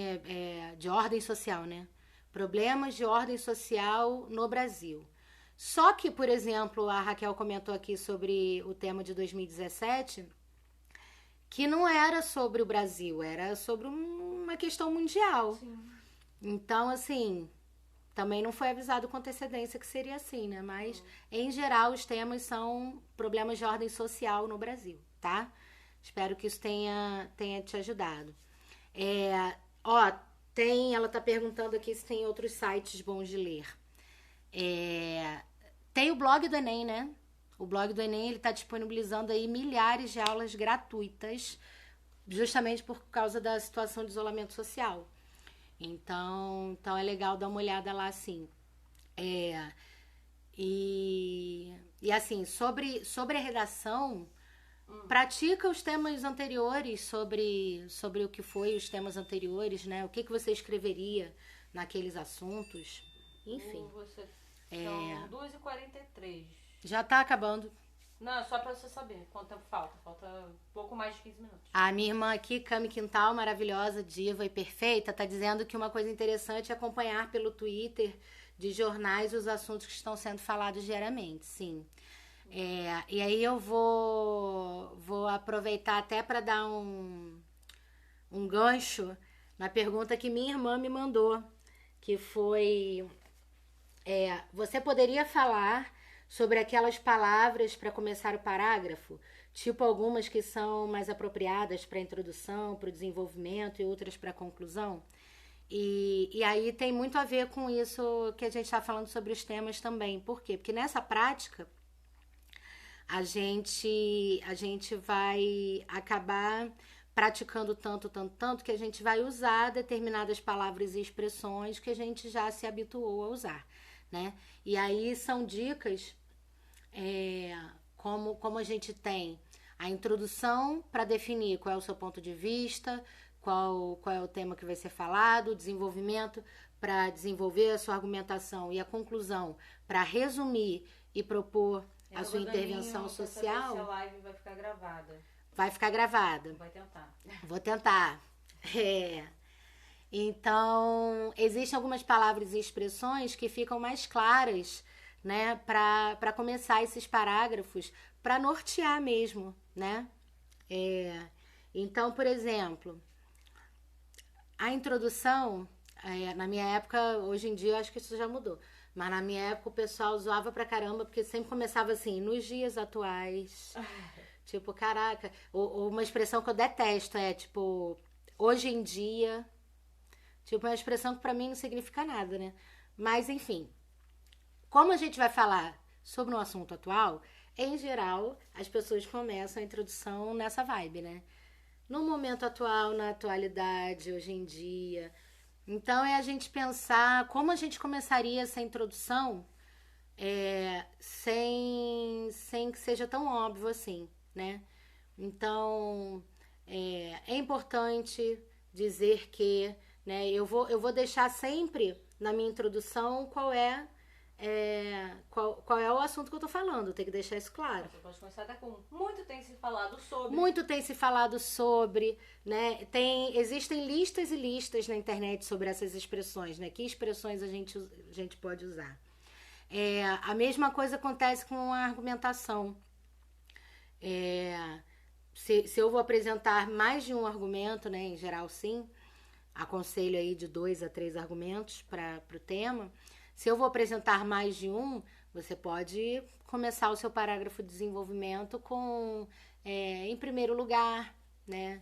de ordem social, né? Problemas de ordem social no Brasil. Só que, por exemplo, a Raquel comentou aqui sobre o tema de 2017, que não era sobre o Brasil, era sobre uma questão mundial. Sim. Então, assim, também não foi avisado com antecedência que seria assim, né? Mas, em geral, os temas são problemas de ordem social no Brasil, tá? Espero que isso tenha te ajudado. Ela tá perguntando aqui se tem outros sites bons de ler. Tem o blog do Enem, né? O blog do Enem, ele tá disponibilizando aí milhares de aulas gratuitas, justamente por causa da situação de isolamento social. Então é legal dar uma olhada lá, assim. E assim, sobre a redação, pratica os temas anteriores, sobre o que foi os temas anteriores, né? O que você escreveria naqueles assuntos, enfim. São 2h43. Já tá acabando. Não, só pra você saber quanto tempo falta. Falta pouco mais de 15 minutos. A minha irmã aqui, Cami Quintal, maravilhosa, diva e perfeita, tá dizendo que uma coisa interessante é acompanhar pelo Twitter de jornais os assuntos que estão sendo falados diariamente, sim. E aí eu vou aproveitar até para dar um gancho na pergunta que minha irmã me mandou, que foi: você poderia falar sobre aquelas palavras para começar o parágrafo? Tipo algumas que são mais apropriadas para a introdução, para o desenvolvimento e outras para a conclusão? E aí tem muito a ver com isso que a gente está falando sobre os temas também. Por quê? Porque nessa prática a gente vai acabar praticando tanto que a gente vai usar determinadas palavras e expressões que a gente já se habituou a usar, né? E aí são dicas, como a gente tem a introdução para definir qual é o seu ponto de vista, qual é o tema que vai ser falado, o desenvolvimento para desenvolver a sua argumentação e a conclusão para resumir e propor a sua intervenção social. Se a live vai ficar gravada. Vai ficar gravada. Vai tentar. Vou tentar. Então, existem algumas palavras e expressões que ficam mais claras, né, para começar esses parágrafos, para nortear mesmo, né? Então, por exemplo, a introdução, na minha época, hoje em dia eu acho que isso já mudou, mas na minha época o pessoal zoava pra caramba, porque sempre começava assim: nos dias atuais. Tipo, caraca, ou uma expressão que eu detesto tipo, hoje em dia. Tipo, é uma expressão que pra mim não significa nada, né? Mas, enfim, como a gente vai falar sobre um assunto atual, em geral, as pessoas começam a introdução nessa vibe, né? No momento atual, na atualidade, hoje em dia. Então, é a gente pensar como a gente começaria essa introdução sem que seja tão óbvio assim, né? Então, é importante dizer que, né, eu vou deixar sempre na minha introdução qual é o assunto que eu tô falando, tem que deixar isso claro. Você pode começar até com muito tem se falado sobre. Muito tem se falado sobre, né? Existem listas e listas na internet sobre essas expressões, né? Que expressões a gente pode usar. A mesma coisa acontece com a argumentação. Se eu vou apresentar mais de um argumento, né? Em geral, sim. Aconselho aí de 2 a 3 argumentos para o tema. Se eu vou apresentar mais de um, você pode começar o seu parágrafo de desenvolvimento com, em primeiro lugar, né?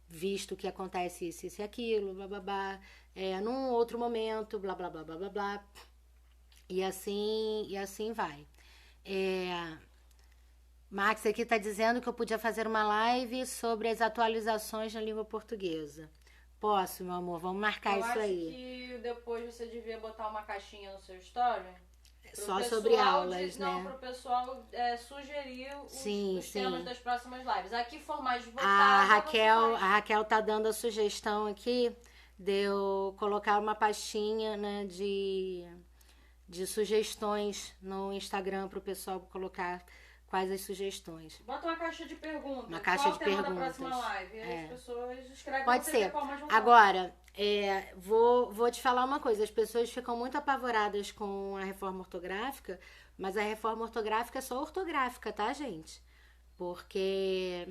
Visto que acontece isso e aquilo, blá blá blá. Num outro momento, blá blá blá blá blá blá. E assim vai. Max aqui está dizendo que eu podia fazer uma live sobre as atualizações na língua portuguesa. Posso, meu amor, vamos marcar isso aí. Eu acho que depois você devia botar uma caixinha no seu story. Só sobre aulas, né? Não, para o pessoal sugerir os sim. temas das próximas lives. Aqui for mais votado. A Raquel tá dando a sugestão aqui de eu colocar uma pastinha, né, de sugestões no Instagram para o pessoal colocar quais as sugestões. Bota uma caixa de perguntas. Uma caixa de perguntas. Da próxima live. E aí as pessoas escrevem. Pode ser. Agora, vou te falar uma coisa. As pessoas ficam muito apavoradas com a reforma ortográfica, mas a reforma ortográfica é só ortográfica, tá, gente? Porque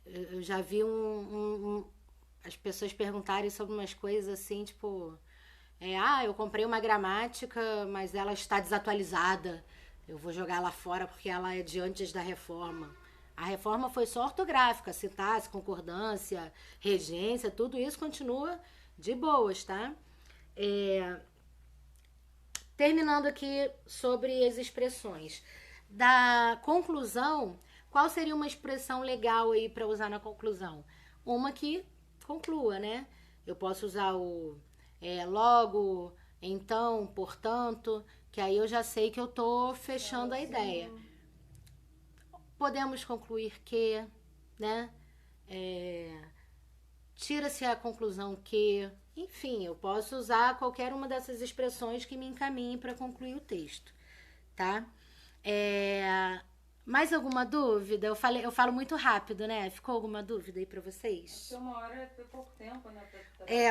eu já vi as pessoas perguntarem sobre umas coisas assim, tipo... eu comprei uma gramática, mas ela está desatualizada. Eu vou jogar ela fora porque ela é de antes da reforma. A reforma foi só ortográfica, sintaxe, concordância, regência, tudo isso continua de boas, tá? Terminando aqui sobre as expressões. Da conclusão, qual seria uma expressão legal aí para usar na conclusão? Uma que conclua, né? Eu posso usar o logo, então, portanto, que aí eu já sei que eu tô fechando a ideia. Podemos concluir que, né? Tira-se a conclusão que, enfim, eu posso usar qualquer uma dessas expressões que me encaminhem para concluir o texto, tá? Mais alguma dúvida? Eu falo muito rápido, né? Ficou alguma dúvida aí pra vocês? Porque 1 hora tem pouco tempo, né?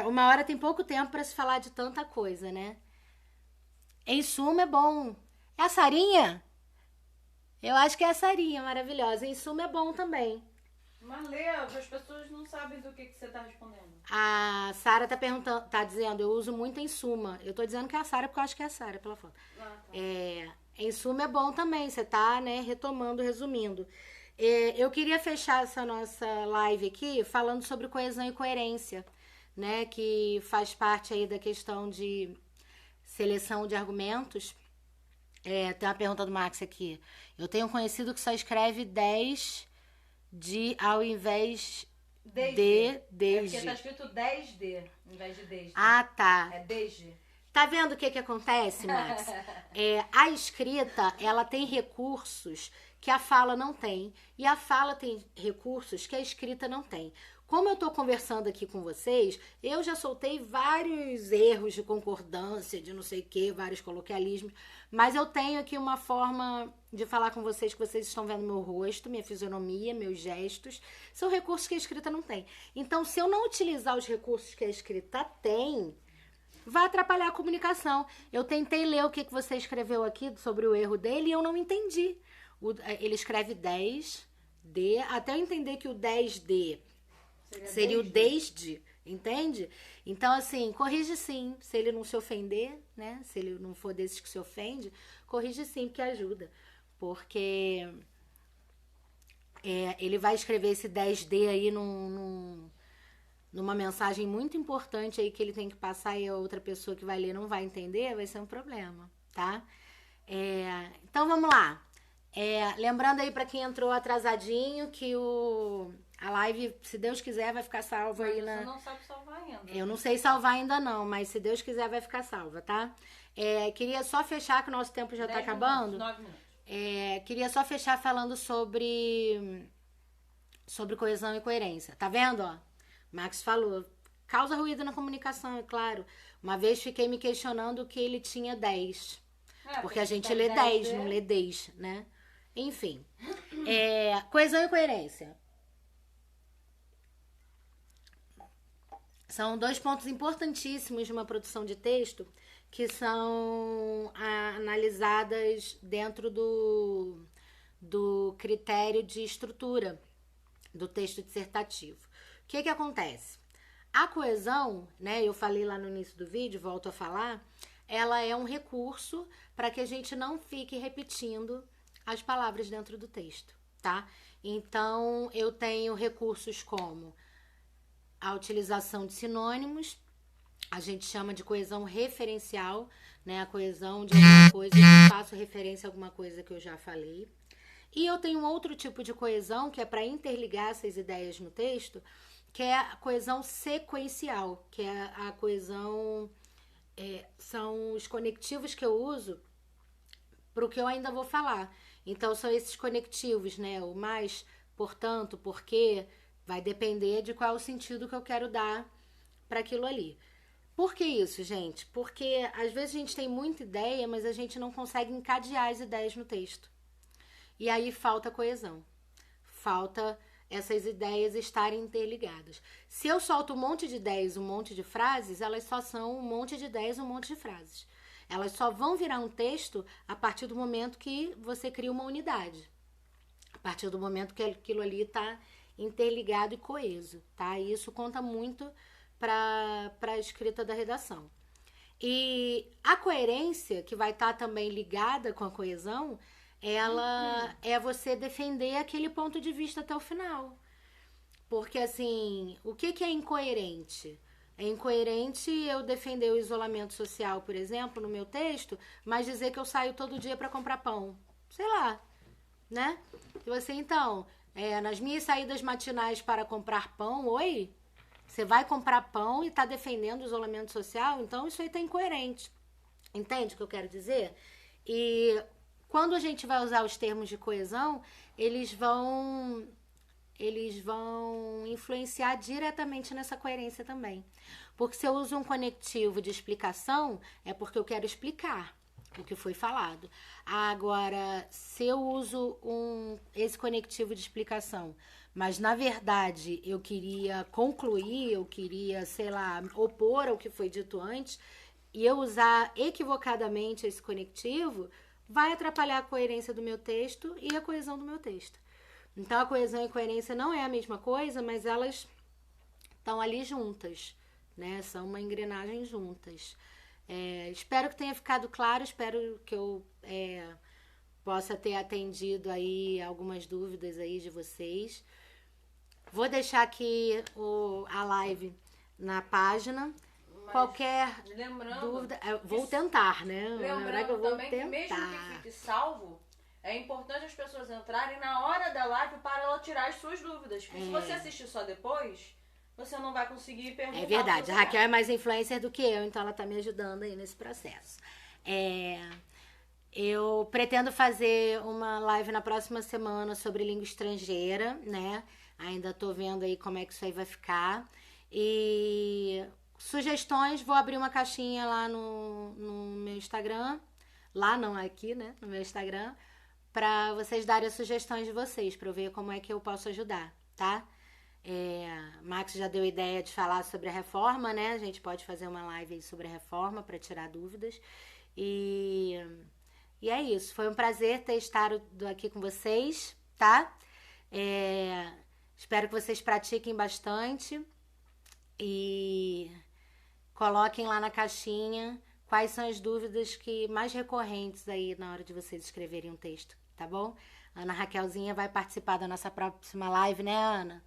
1 hora tem pouco tempo pra se falar de tanta coisa, né? Em suma, é bom. É a Sarinha? Eu acho que é a Sarinha, maravilhosa. Em suma, é bom também. Mas Lê, as pessoas não sabem do que você tá respondendo. A Sara tá perguntando, tá dizendo, eu uso muito em suma. Eu tô dizendo que é a Sara porque eu acho que é a Sara pela foto. Tá. Em suma é bom também, você tá, né, retomando, resumindo. Eu queria fechar essa nossa live aqui falando sobre coesão e coerência, né, que faz parte aí da questão de seleção de argumentos. Tem uma pergunta do Max aqui. Eu tenho conhecido que só escreve 10 ao invés de desde. É porque tá escrito 10D, ao invés de desde. Ah, tá. É desde. Tá vendo o que acontece, Max? A escrita, ela tem recursos que a fala não tem. E a fala tem recursos que a escrita não tem. Como eu tô conversando aqui com vocês, eu já soltei vários erros de concordância, de não sei o que, vários coloquialismos. Mas eu tenho aqui uma forma de falar com vocês que vocês estão vendo meu rosto, minha fisionomia, meus gestos. São recursos que a escrita não tem. Então, se eu não utilizar os recursos que a escrita tem... vai atrapalhar a comunicação. Eu tentei ler o que você escreveu aqui sobre o erro dele e eu não entendi. Ele escreve 10D, até eu entender que o 10D seria o desde, entende? Então, assim, corrige sim, se ele não se ofender, né? Se ele não for desses que se ofende, corrige sim, porque ajuda. Porque ele vai escrever esse 10D aí numa mensagem muito importante aí que ele tem que passar e a outra pessoa que vai ler não vai entender, vai ser um problema, tá? Então, vamos lá. Lembrando aí para quem entrou atrasadinho que a live live, se Deus quiser, vai ficar salva aí Você não sabe salvar ainda. Eu não sei salvar ainda não, mas se Deus quiser, vai ficar salva, tá? Queria só fechar, que o nosso tempo já tá acabando. 9 minutos. Queria só fechar falando sobre coesão e coerência. Tá vendo, ó? Max falou. Causa ruído na comunicação, é claro. Uma vez fiquei me questionando que ele tinha 10. Porque a gente lê 10, não lê 10, né? Enfim. Coesão e coerência. São 2 pontos importantíssimos de uma produção de texto que são analisadas dentro do critério de estrutura do texto dissertativo. O que acontece? A coesão, né, eu falei lá no início do vídeo, volto a falar, ela é um recurso para que a gente não fique repetindo as palavras dentro do texto, tá? Então, eu tenho recursos como a utilização de sinônimos, a gente chama de coesão referencial, né? A coesão de alguma coisa, eu faço referência a alguma coisa que eu já falei. E eu tenho outro tipo de coesão, que é para interligar essas ideias no texto, que é a coesão sequencial, que é a coesão... são os conectivos que eu uso para o que eu ainda vou falar. Então, são esses conectivos, né? O mais, portanto, porque, vai depender de qual é o sentido que eu quero dar para aquilo ali. Por que isso, gente? Porque às vezes a gente tem muita ideia, mas a gente não consegue encadear as ideias no texto. E aí falta coesão. Falta essas ideias estarem interligadas. Se eu solto um monte de ideias, um monte de frases, elas só são um monte de ideias, um monte de frases. Elas só vão virar um texto a partir do momento que você cria uma unidade. A partir do momento que aquilo ali está interligado e coeso, tá? E isso conta muito para a escrita da redação. E a coerência, que vai estar também ligada com a coesão, ela é você defender aquele ponto de vista até o final. Porque, assim, o que é incoerente? É incoerente eu defender o isolamento social, por exemplo, no meu texto, mas dizer que eu saio todo dia para comprar pão. Sei lá, né? E você, então, nas minhas saídas matinais para comprar pão, oi? Você vai comprar pão e está defendendo o isolamento social? Então, isso aí tá incoerente. Entende o que eu quero dizer? E quando a gente vai usar os termos de coesão, eles vão influenciar diretamente nessa coerência também. Porque se eu uso um conectivo de explicação, é porque eu quero explicar o que foi falado. Agora, se eu uso esse conectivo de explicação, mas na verdade eu queria concluir, eu queria, sei lá, opor ao que foi dito antes, e eu usar equivocadamente esse conectivo, vai atrapalhar a coerência do meu texto e a coesão do meu texto. Então, a coesão e a coerência não é a mesma coisa, mas elas estão ali juntas, né? São uma engrenagem juntas. Espero que tenha ficado claro, espero que eu possa ter atendido aí algumas dúvidas aí de vocês. Vou deixar aqui a live na página. Mas qualquer dúvida, vou tentar, né? Lembrando eu vou também tentar. Que mesmo que fique salvo, é importante as pessoas entrarem na hora da live para ela tirar as suas dúvidas. Porque se você assistir só depois, você não vai conseguir perguntar. É verdade. A Raquel é mais influencer do que eu, então ela tá me ajudando aí nesse processo. Eu pretendo fazer uma live na próxima semana sobre língua estrangeira, né? Ainda tô vendo aí como é que isso aí vai ficar. E sugestões, vou abrir uma caixinha lá no meu Instagram. Lá não, aqui, né? No meu Instagram. Para vocês darem as sugestões de vocês, para eu ver como é que eu posso ajudar, tá? Max já deu ideia de falar sobre a reforma, né? A gente pode fazer uma live aí sobre a reforma para tirar dúvidas. E é isso. Foi um prazer ter estado aqui com vocês, tá? Espero que vocês pratiquem bastante e coloquem lá na caixinha quais são as dúvidas que mais recorrentes aí na hora de vocês escreverem um texto, tá bom? Ana Raquelzinha vai participar da nossa próxima live, né, Ana?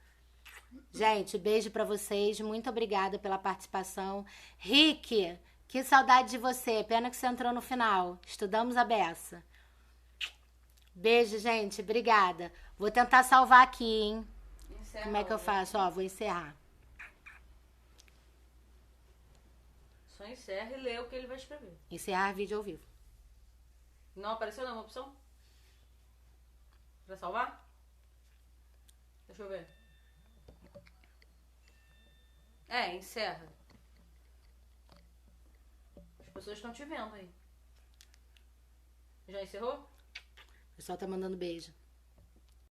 Gente, beijo pra vocês, muito obrigada pela participação. Rick, que saudade de você, pena que você entrou no final. Estudamos a beça. Beijo, gente, obrigada. Vou tentar salvar aqui, hein? encerra. Como é que eu faço? Ó, vou encerrar. Só encerra e lê o que ele vai escrever. Encerrar vídeo ao vivo. Não apareceu nenhuma opção? Pra salvar? Deixa eu ver. Encerra. As pessoas estão te vendo aí. Já encerrou? O pessoal tá mandando beijo.